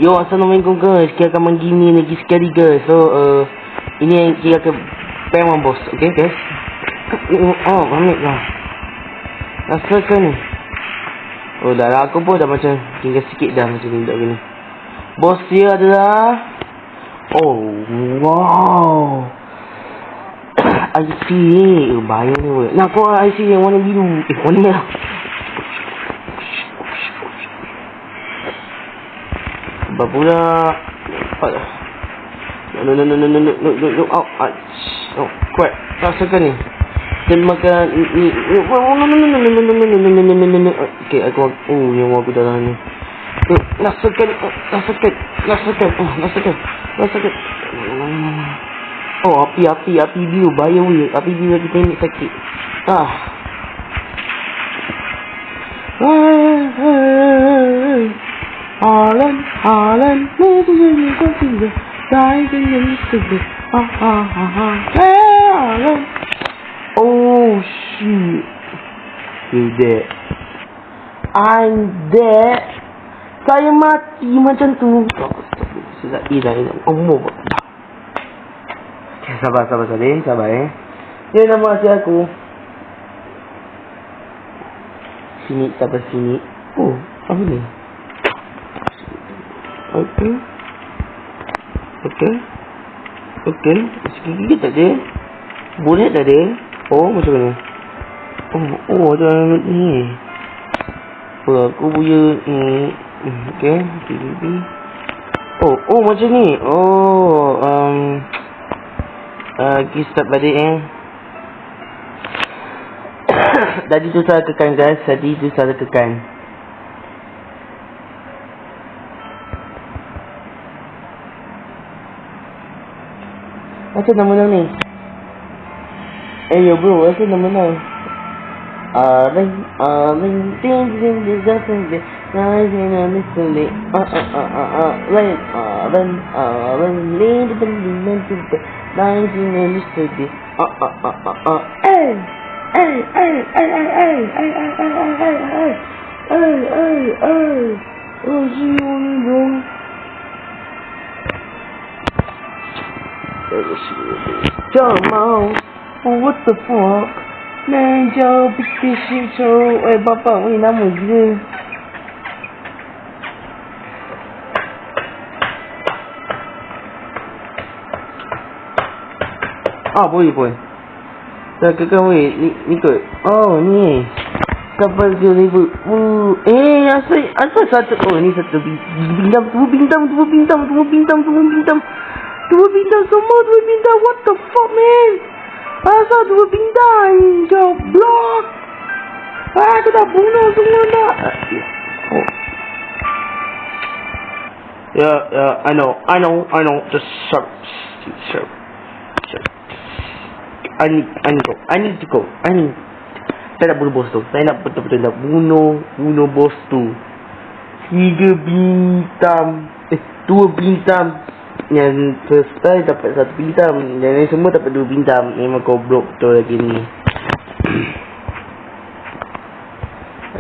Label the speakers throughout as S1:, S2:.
S1: Yo, assalamualaikum guys. Kita akan begini lagi sekali guys. So, ini yang kita akan payment bos. Okay guys. Oh, ambil lah. Rasakan ni. Oh, dah aku pun dah macam tinggal sikit dah macam ni tak gini. Bos dia adalah wow. IC ni. Bahaya ni weh. Nak kau IC yang warna biru. Warna merah. Sebab pula no out. Oh, kuat. Rasakan ni. Dan makan ni. Okay, aku yang aku dalam ni. Rasakan. Oh, api biru. Bahaya weh. Api biru kita ni sakit. Harlan, maybe you can see the rising in the city. Harlan. Oh shit. You dead. I'm dead. Saya mati macam tu. Sudah hilang. Sabar Salim. Sabar Dia nama asyik aku. Sini, sampai sini. Oh, apa ni? Okay. Sikit tak ada. Boleh tak ada. Oh, macam mana? Oh, ada ni. Aku punya ni. Okay. Oh, macam ni. Kita start balik Tadi tu saya tekan guys. Macam nama ni? Yo bro, macam nama ni? Jamal, what the fuck? Man, jauh bikin shit show. Bapak ni nama dia. Boleh. Dah kekal weh. Ni kot. Oh, ni. Kapal dia ribut. Asal satu. Oh, ni satu bintang. Dua bintang. What the fuck, man? Asal dua bintang? Goblok. Aku dah bunuh semua nak. Yeah, I know. Just shut. I need to go. Saya nak bunuh bos tu. Saya nak betul-betul nak bunuh bos tu. 3 bintang. 2 bintang. Yang first time dapat 1 bintang. Yang lain semua dapat 2 bintang. Memang goblok betul lagi ni.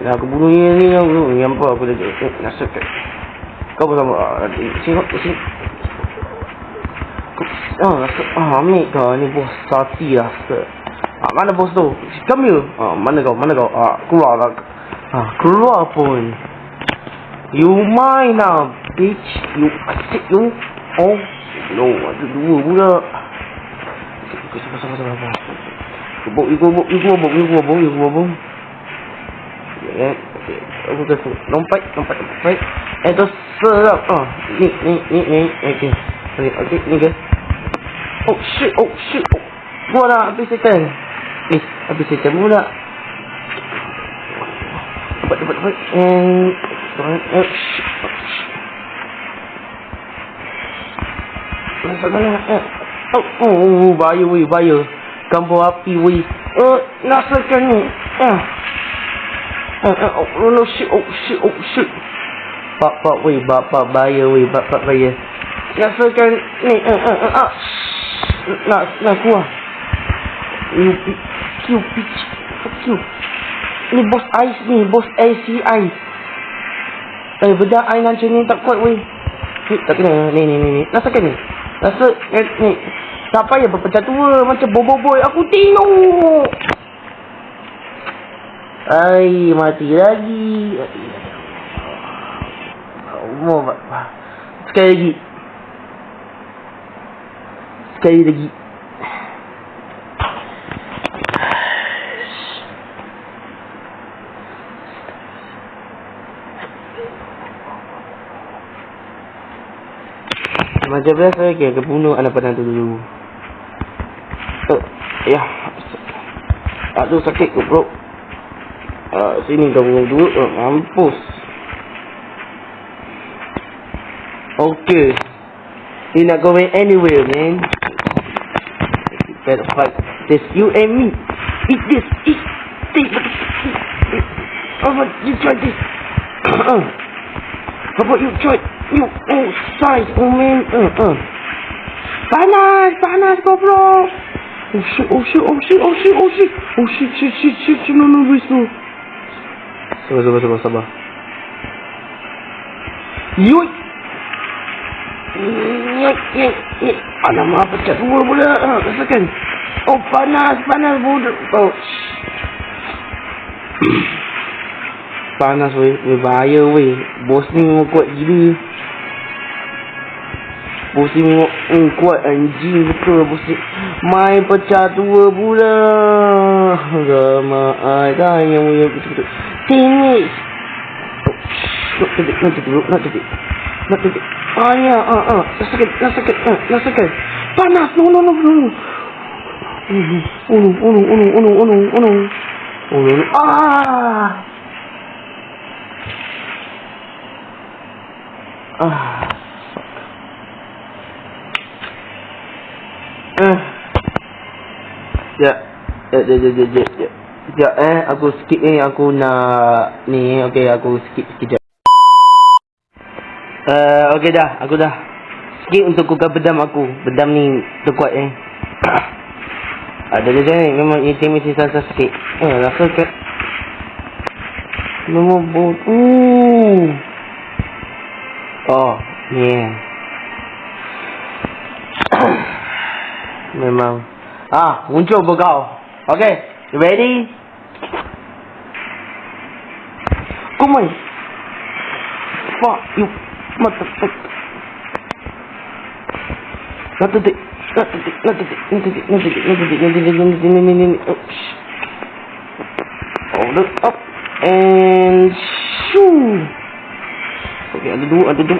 S1: Nak aku bunuh ni. Yang apa aku lagi. Rasakan. Kau bersama. Sini. Ambil kau ni bos sati rasa. Mana bos tu? Come here. Mana kau? Keluar lah. Keluar pun. You mine now, bitch. You asik you. Oh no, ada 2 pula. Sabar. Gubuk. Ya. Aku kasi lompat. Terus serap. Ni. Okay, ni guys. Oh shit. Gua dah habis setan. Habis setan mula. Cepat. Bahaya. Kampung api weh. Rasakan ni. No shit. Bapak bahaya weh. Bapak bahaya. Rasakan ni. Nak keluar. You bitch. Fuck you. Ni bos ais ni. Bos ACI. Bedak air macam ni tak kuat weh. Ni tak kena. Ni. Rasakan ni. Rasa ni. Tak payah berpecah tua macam boboiboy. Aku tengok. Ai, mati lagi. Sekali lagi. Macam biasa ke bunuh anak panah tu dulu. Ya. Aduh sakit ke bro. Sini kau bunuh dulu. Mampus. Okay. You're not going anywhere, man. Better fight. This you and me. Eat this. Eat. How about you try this? How about you try? You, size, man. Panas, bro. Oh shit. No, wait, no. Sabar. Yoik. Alamak, pecah dua pula. Rasakan. Oh, panas bodoh. Oh. Panas weh, bahaya weh. Bos ni memang kuat gila. Bos ni memang kuat anjing betul bos ni. Main pecah dua pula. Ramai tanya mulia betul-betul. Tenis. Not today. Rasakan. Panas. No. Ya. Aku skip ni. Aku nak ni. Okay, aku skip sekejap. Okay dah. Aku dah skip untuk kukar bedam aku. Bedam ni terkuat ada je ni. Memang ini mesti sasa sikit. Rasa kat memang ni memang muncul pun kau. Okay, you ready? Come on. Fuck you motherfucker. Not today. Hold it up and shoo. Okay, ada dua. Okay.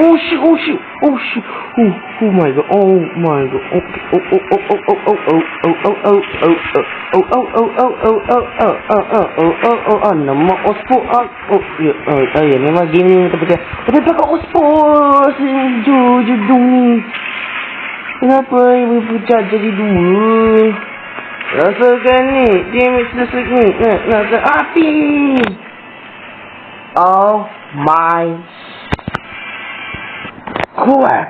S1: Oh shit. Oh my god. Nama Ospo. Ya, memang game ni terpecah. Tapi pakai Ospo judung ni. Kenapa ibu pecah jadi dua? Rasakan ni. Dia mesti ni. Rasa api. Oh my god.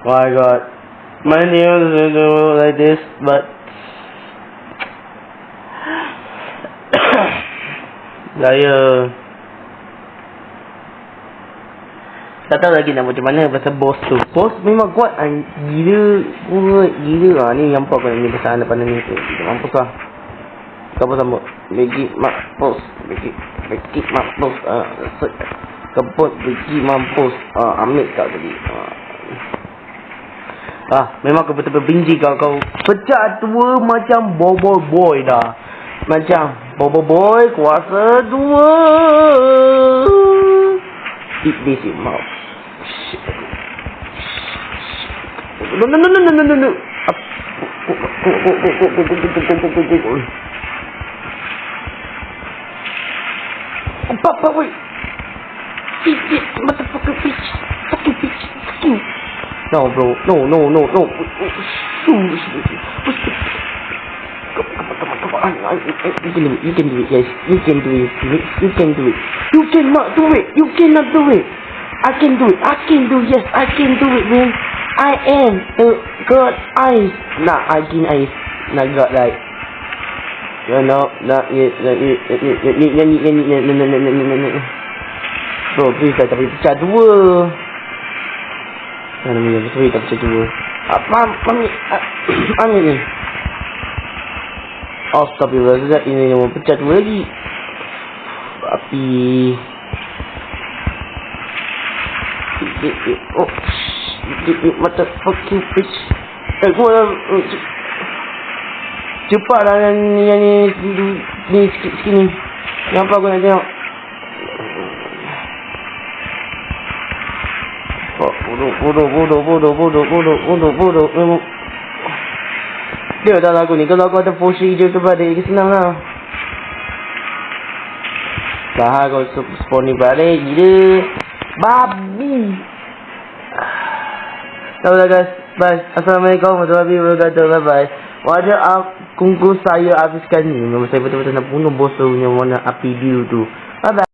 S1: My god. My nails are like this, but saya tak tahu lagi nak macam mana pasal bos tu. Bos memang kuat gila ni yang apa ni pasal anak pandang ni. Mampus lah. Kau sama Bagi mampus. Kebut bagi mampus. Ambil kau tadi. Memang kau betul-betul benci kau pecah dua macam boy dah. Macam boy kuasa dua. Eat this in mouth. No. Papa, wait. Eat this motherfucker bitch. Fucking bitch. No, bro. No. Come on. You can do it, guys. You can do it. You cannot do it. You cannot do it. I can do it. Yes, I can do it, man. I am the god eyes. Nah, I can eyes. Not god like. Nyanyi. Bro, please tak tapi pecah dua. Namanya betul tak pecah dua. Mami ni. Astagfirullah, ini yang pecah dua lagi. Api. Oh, mata fucking bitch. Cepatlah yang ni sikit ni. Kenapa aku nak tengok? Bodoh. Dia dah lagu ni. Kalau aku ada posisi hijau tu balik, senang lah. Dah kau spawn ni balik. Gila. Babi. Dah guys. Bye. Assalamualaikum warahmatullahi wabarakatuh. Bye-bye. Wajah kungku saya habiskan ni. Memang saya betul-betul nak bunuh bos tu yang warna api biru tu. Bye-bye.